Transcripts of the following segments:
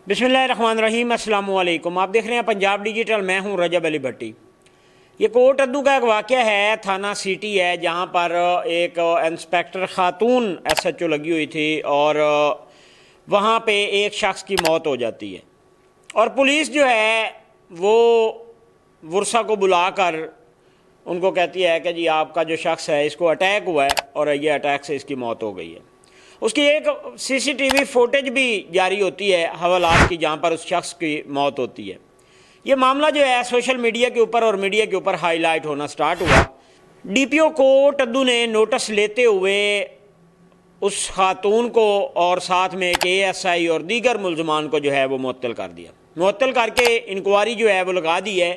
बिस्मिल्लाहिर्रहमानिर्रहीम, अस्सलाम वालेकुम। आप देख रहे हैं पंजाब डिजिटल। मैं हूं रजब अली भट्टी। ये कोट अद्दू का एक वाक़या है, थाना सिटी है, जहां पर एक इंस्पेक्टर ख़ातून SHO लगी हुई थी और वहां पे एक शख्स की मौत हो जाती है और पुलिस जो है वो वर्सा को बुलाकर उनको कहती है कि जी आपका जो शख्स है इसको अटैक हुआ है और ये अटैक से इसकी मौत हो गई है। उसकी एक CCTV फुटेज भी जारी होती है हवालात की, जहाँ पर उस शख्स की मौत होती है। ये मामला जो है सोशल मीडिया के ऊपर और मीडिया के ऊपर हाईलाइट होना स्टार्ट हुआ। DPO कोट अद्दू ने नोटिस लेते हुए उस खातून को और साथ में एक ASI और दीगर मुलजमान को जो है वो मुअत्तल कर दिया। मुअत्तल करके इंक्वायरी जो है वो लगा दी है।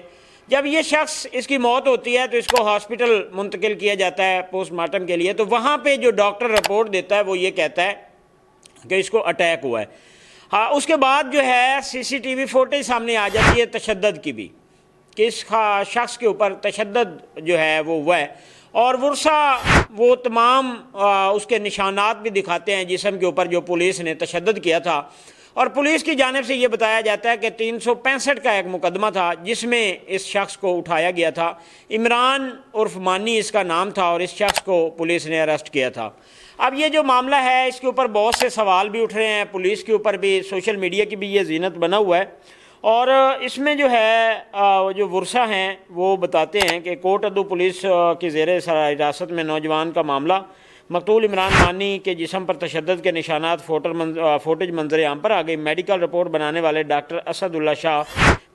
जब ये शख्स इसकी मौत होती है तो इसको हॉस्पिटल मुंतकिल किया जाता है पोस्टमार्टम के लिए। तो वहाँ पे जो डॉक्टर रिपोर्ट देता है वो ये कहता है कि इसको अटैक हुआ है। हाँ, उसके बाद जो है CCTV फुटेज सामने आ जाती है तशद्दुद की भी, कि इस शख्स के ऊपर तशद्दुद जो है वो हुआ है और वर्सा वो तमाम उसके निशानात भी दिखाते हैं जिस्म के ऊपर जो पुलिस ने तशद्दुद किया था। और पुलिस की जानिब से ये बताया जाता है कि 365 का एक मुकदमा था जिसमें इस शख्स को उठाया गया था। इमरान उर्फ मानी इसका नाम था और इस शख्स को पुलिस ने अरेस्ट किया था। अब ये जो मामला है इसके ऊपर बहुत से सवाल भी उठ रहे हैं, पुलिस के ऊपर भी, सोशल मीडिया की भी ये जीनत बना हुआ है। और इसमें जो है जो वर्सा हैं वो बताते हैं कि कोट अद्दू पुलिस की ज़ेर हिरासत में नौजवान का मामला, मकतूल इमरान मानी के जिस्म पर तशद्दुद के निशानात, फुटेज मंजर आम पर आ गई। मेडिकल रिपोर्ट बनाने वाले डॉक्टर असदुल्ला शाह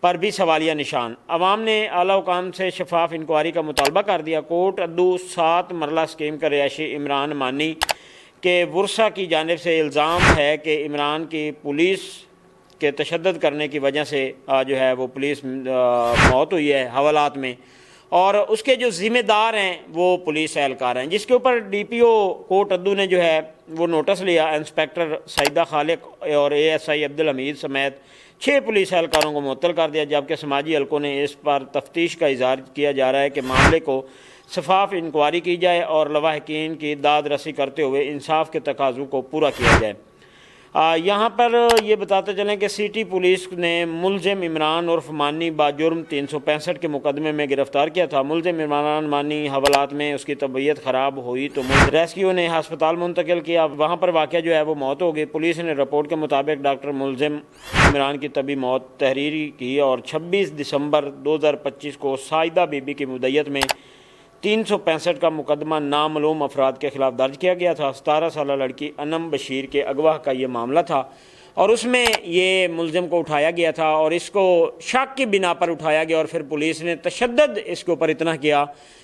पर भी सवालिया निशान। अवाम ने आला हुकाम से शफाफ इंक्वायरी का मुतालबा कर दिया। कोट अद्दू 7 मरला स्कीम का रिहायशी इमरान मानी के वर्सा की जानिब से इल्ज़ाम है कि इमरान की पुलिस के तशद्दुद करने की वजह से जो है वो पुलिस मौत हुई है हवालात में, और उसके जो ज़िम्मेदार हैं वो पुलिस एहलकार हैं, जिसके ऊपर DPO कोट अद्दू ने जो है वो नोटिस लिया। इंस्पेक्टर सईदा खालिक और ASI अब्दुल हमीद समेत 6 पुलिस एहलकारों को मुअत्तल कर दिया, जबकि समाजी हल्कों ने इस पर तफ्तीश का इज़हार किया जा रहा है कि मामले को शफाफ इंक्वायरी की जाए और लवाहिकीन की दाद रसी करते हुए इंसाफ के तकाज़ों को पूरा किया जाए। यहाँ पर ये बताते चलें कि सिटी पुलिस ने मुलजिम इमरान उर्फ मानी बाजुर्म 365 के मुकदमे में गिरफ्तार किया था। मुलजिम इमरान मानी हवालात में उसकी तबीयत ख़राब हुई तो रेस्क्यू ने हस्पताल मुंतकिल किया, वहाँ पर वाक़या जो है वो मौत हो गई। पुलिस ने रिपोर्ट के मुताबिक डॉक्टर मुलजिम इमरान की तबी मौत तहरीरी की और 26 दिसंबर 2025 को साइदा बीबी की मुद्दत में 365 का मुकदमा नामालूम अफराद के खिलाफ दर्ज किया गया था। 17 साल लड़की अनम बशीर के अगवा का ये मामला था और उसमें ये मुलजिम को उठाया गया था और इसको शक की बिना पर उठाया गया और फिर पुलिस ने तशद्दुद इसके ऊपर इतना किया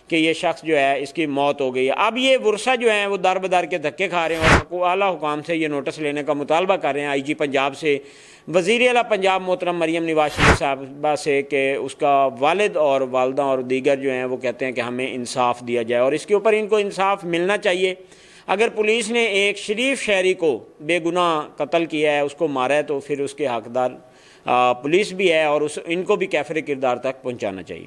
कि ये शख्स जो है इसकी मौत हो गई है। अब ये वर्सा जो है वो दर बदर के धक्के खा रहे हैं और आला हुकाम से ये नोटिस लेने का मुतालबा कर रहे हैं IG पंजाब से, वज़ीर आला पंजाब मोहतरम मरियम नवाज शरीफ साहबा से, कि उसका वालिद और वालदा और दीगर जो हैं वो कहते हैं कि हमें इंसाफ दिया जाए और इसके ऊपर इनको इंसाफ मिलना चाहिए। अगर पुलिस ने एक शरीफ शहरी को बेगुनाह कत्ल किया है, उसको मारा है, तो फिर उसके हकदार पुलिस भी है और इनको भी कैफरे किरदार तक पहुँचाना चाहिए।